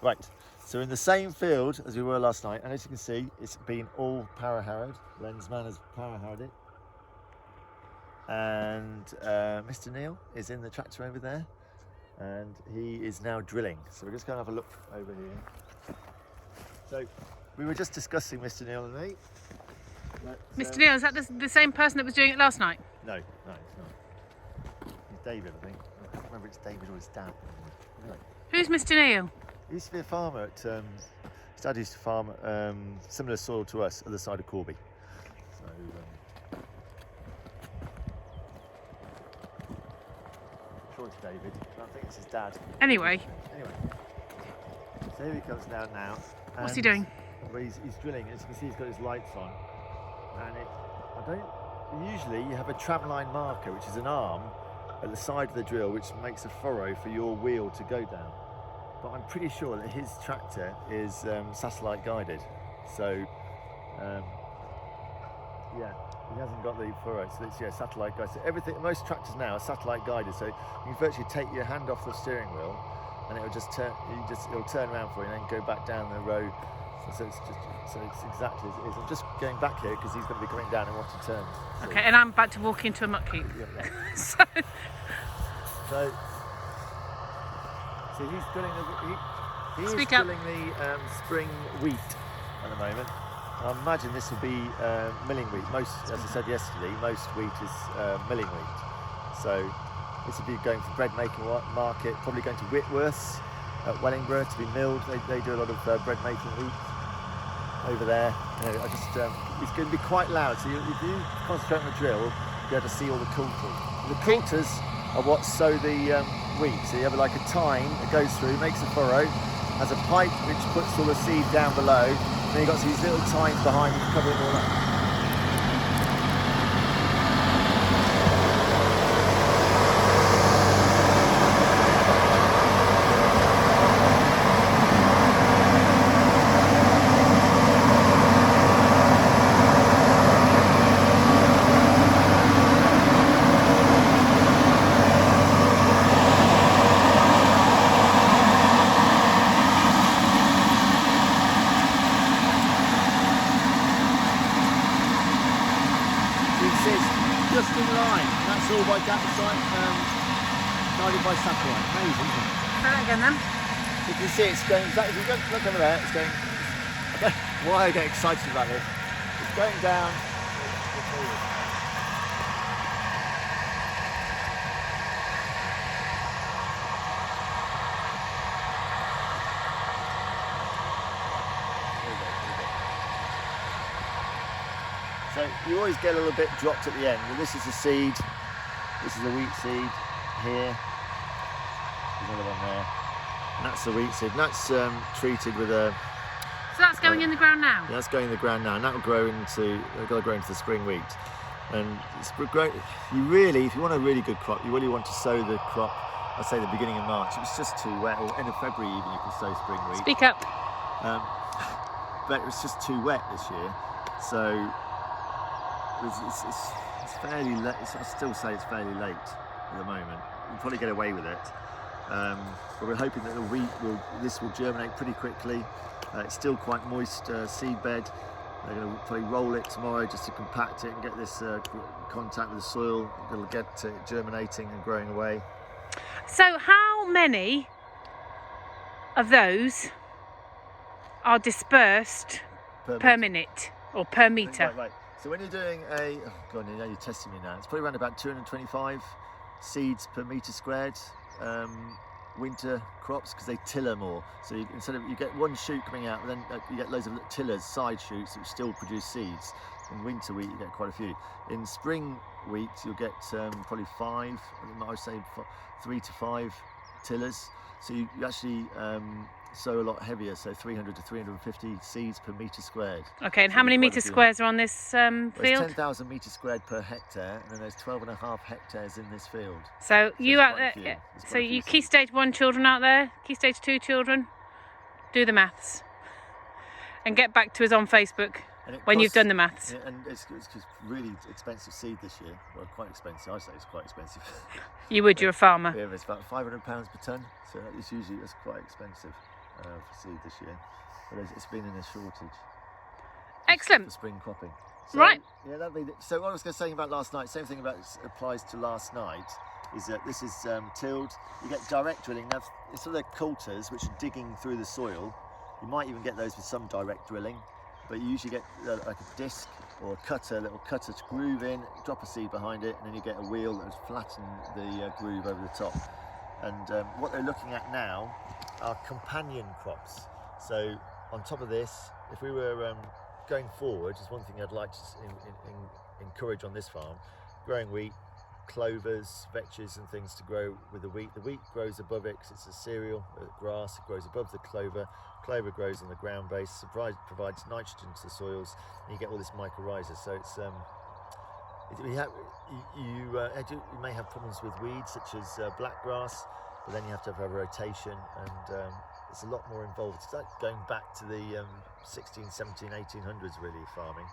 Right, so in the same field as we were last night, and as you can see, it's been all power harrowed. Lensman has power harrowed it. And Mr. Neil is in the tractor over there, and he is now drilling. So we're just going to have a look over here. So we were just discussing, Mr. Neil and me. Mr. Neil, is that the same person that was doing it last night? No, it's not. It's David, I think. I can't remember if it's David or his dad. Anyway. Who's Mr. Neil? He used to be a farmer at, his dad used to farm similar soil to us, other side of Corby. So, I'm sure it's David, but I think it's his dad. Anyway, so here he comes down now. What's he doing? Well, he's drilling. As you can see, he's got his lights on. And usually you have a tramline marker, which is an arm at the side of the drill, which makes a furrow for your wheel to go down. But I'm pretty sure that his tractor is satellite guided. So, yeah, he hasn't got the furrow, so it's satellite guided. So everything, most tractors now are satellite guided. So you can virtually take your hand off the steering wheel, and it'll just turn. It'll turn around for you, and then go back down the road. So it's exactly as it is. I'm just going back here because he's going to be coming down and want to turn. So. Okay, and I'm about to walk into a muck heap. Yeah. So he's drilling the spring wheat at the moment. I imagine this will be milling wheat. Most, as I said yesterday, most wheat is milling wheat. So this will be going for bread making market. Probably going to Whitworth's at Wellingborough to be milled. They do a lot of bread making wheat over there. It's going to be quite loud. So if you concentrate on the drill, you'll be able to see all the coulters. The coulters are what sow the wheat. So you have like a tine that goes through, makes a furrow, has a pipe which puts all the seed down below, and then you've got these little tines behind which cover it all up. Just in line. That's all by guided by satellite. Amazing, isn't it? Say that again then. You can see it's going exactly. If you look over there, it's going. I don't know why I get excited about this. It's going down. So you always get a little bit dropped at the end. Well, this is the seed. This is the wheat seed here. There's another one there. And that's the wheat seed. And that's treated with a. So that's going in the ground now. Yeah, that's going in the ground now, and that will grow into. Got to grow into the spring wheat. And it's great. You really, if you want a really good crop, you really want to sow the crop. I'd say the beginning of March. It was just too wet, or end of February even. You can sow spring wheat. Speak up. But it was just too wet this year, so. It's fairly late. I still say it's fairly late at the moment. We'll probably get away with it, but we're hoping that the wheat will germinate pretty quickly. It's still quite moist seed bed. They're going to probably roll it tomorrow just to compact it and get this contact with the soil. It'll get it germinating and growing away. So how many of those are dispersed per minute or per metre? Right. So when you're doing oh God, now you're testing me now. It's probably around about 225 seeds per metre squared. Winter crops, because they tiller more. So instead of you get one shoot coming out, but then you get loads of tillers, side shoots, which still produce seeds. In winter wheat, you get quite a few. In spring wheat, you'll get probably 5. I would say 3 to 5 tillers. So you actually sow a lot heavier, so 300 to 350 seeds per metre squared. Okay, and how many metre squares are on this field? There's 10,000 metres squared per hectare, and then there's 12.5 hectares in this field. So you out there, so you Key Stage 1 children out there, Key Stage 2 children, do the maths and get back to us on Facebook when you've done the maths. Yeah, and it's really expensive seed this year. Well, quite expensive. I say it's quite expensive. You would, you're a farmer. Yeah, it's about £500 per tonne, so that's quite expensive. for seed this year, but it's been in a shortage. Excellent. For spring cropping. So, Right. Yeah, so what I was going to say about last night, same thing applies to last night, is that this is tilled. You get direct drilling. Now, it's sort of the coulters which are digging through the soil. You might even get those with some direct drilling, but you usually get like a disc or a little cutter to groove in, drop a seed behind it, and then you get a wheel that will flatten the groove over the top. And what they're looking at now are companion crops. So on top of this, if we were going forward, is one thing I'd like to encourage on this farm, growing wheat, clovers, vetches and things to grow with the wheat. The wheat grows above it because it's a cereal, grass, it grows above the clover. Clover grows on the ground base, provides nitrogen to the soils, and you get all this mycorrhiza. So it's you may have problems with weeds such as blackgrass, but then you have to have a rotation, and it's a lot more involved. It's like going back to the 16, 17, 1800s really, farming.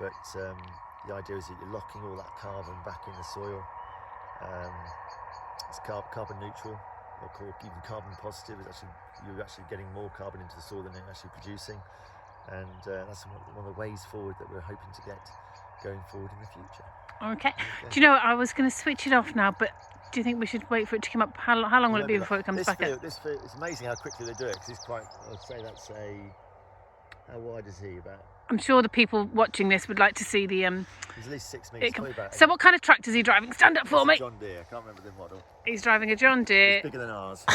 But the idea is that you're locking all that carbon back in the soil. It's carbon neutral, or called even carbon positive. You're actually getting more carbon into the soil than you're actually producing. And that's one of the ways forward that we're hoping to get going forward in the future. Okay. Do you know, I was going to switch it off now, but do you think we should wait for it to come up? How long will it be before it comes back up? This field, it's amazing how quickly they do it, because it's quite, I'd say that's how wide is he? About? I'm sure the people watching this would like to see the... He's at least 6 metres. So what kind of tractor is he driving? Stand up for me. John Deere, I can't remember the model. He's driving a John Deere. It's bigger than ours.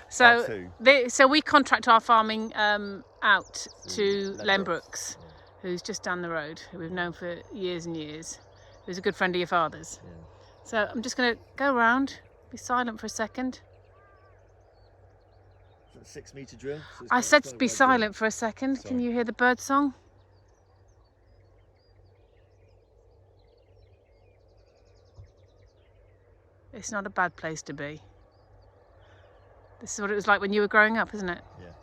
So we contract our farming out to Len Brooks, who's just down the road, who we've known for years and years, who's a good friend of your father's. Yeah. So I'm just going to go around, be silent for a second. Is that a 6 metre drill? So I said to be silent for a second. Sorry. Can you hear the bird song? It's not a bad place to be. This is what it was like when you were growing up, isn't it? Yeah,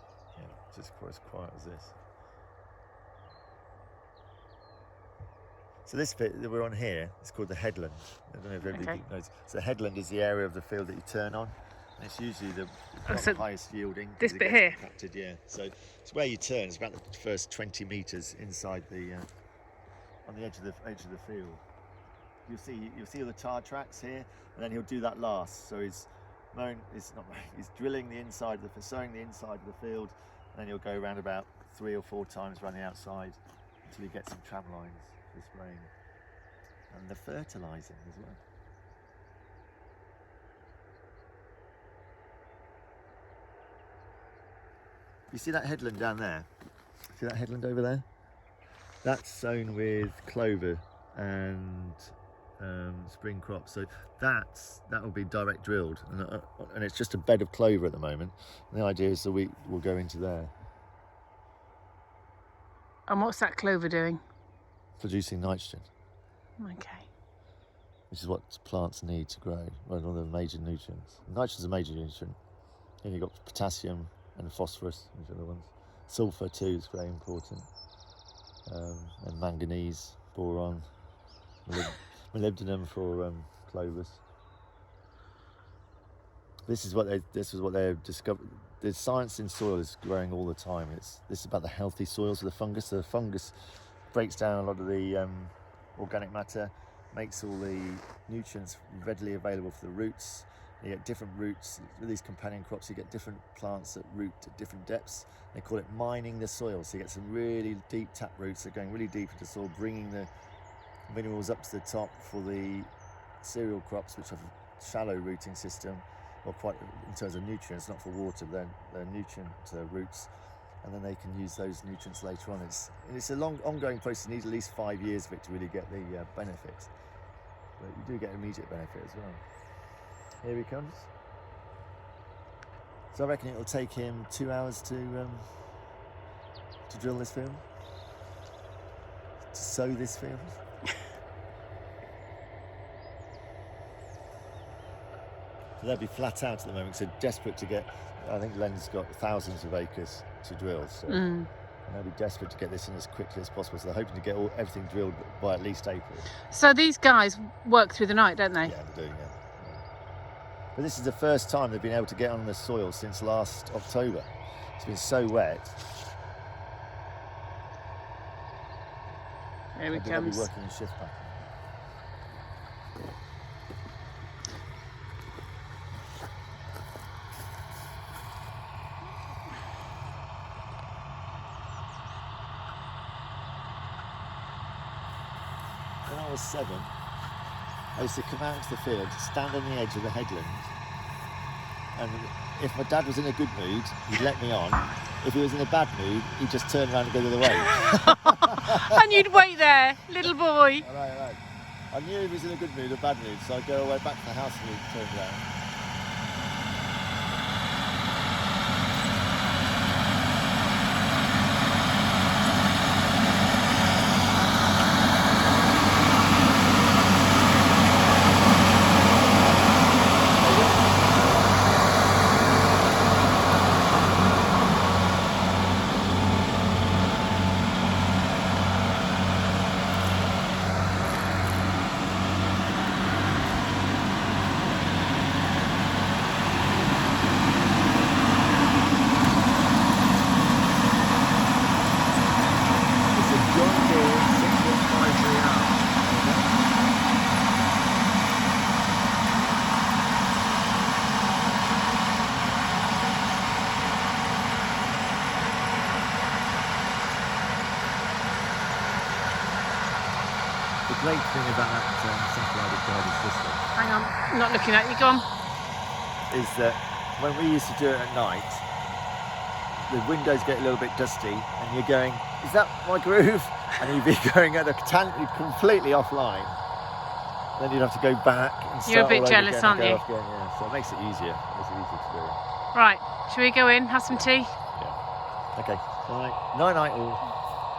just as quiet as this. So this bit that we're on here is called the headland. I don't know if everybody knows. So the headland is the area of the field that you turn on. And it's usually the highest yielding. This bit here? Impacted, yeah. So it's where you turn. It's about the first 20 metres inside the, on the edge of the field. You'll see all the tar tracks here, and then he'll do that last. So he's drilling the inside sowing the inside of the field, and then he'll go around about 3 or 4 times around the outside until he gets some tram lines for spraying. And the fertilising as well. You see that headland down there? See that headland over there? That's sown with clover and spring crops, so that will be direct drilled, and it's just a bed of clover at the moment. And the idea is the wheat will go into there. And what's that clover doing? Producing nitrogen. Okay. Which is what plants need to grow. One of the major nutrients. Nitrogen is a major nutrient. Then you've got potassium and phosphorus, which are the ones. Sulfur too is very important. And manganese, boron, molybdenum for clovers. This is what they've discovered. The science in soil is growing all the time. This is about the healthy soils of the fungus. So the fungus breaks down a lot of the organic matter, makes all the nutrients readily available for the roots. You get different roots with these companion crops. You get different plants that root at different depths. They call it mining the soil. So you get some really deep tap roots that are going really deep into the soil, bringing the minerals up to the top for the cereal crops, which have a shallow rooting system, or quite in terms of nutrients, not for water, but they're nutrient roots, and then they can use those nutrients later on. It's a long ongoing process. You need at least 5 years of it to really get the benefits, but you do get immediate benefit as well. Here he comes. So I reckon it will take him 2 hours to drill this field, to sow this field. So they'll be flat out at the moment, so desperate to get, I think Len's got thousands of acres to drill, so and they'll be desperate to get this in as quickly as possible, so they're hoping to get everything drilled by at least April. So these guys work through the night, don't they? Yeah, they do, yeah. But this is the first time they've been able to get on the soil since last October. It's been so wet. Here he They'll comes. be working in shift pattern. When I was 7, I used to come out into the field, stand on the edge of the headland, and if my dad was in a good mood, he'd let me on. If he was in a bad mood, he'd just turn around and go the other way. And you'd wait there, little boy. I know. I knew if he was in a good mood or bad mood, so I'd go away back to the house and he'd turn around. The great thing about that centralised guided system Hang on, I'm not looking at you, go on. is that when we used to do it at night, the windows get a little bit dusty and you're going, is that my groove? And you'd be going at completely offline. Then you'd have to go back and start You're a bit all over jealous, again and aren't you? go off again, yeah. So it makes it easier. To do. Right, shall we go in, have some tea? Yeah. Okay. Night night all.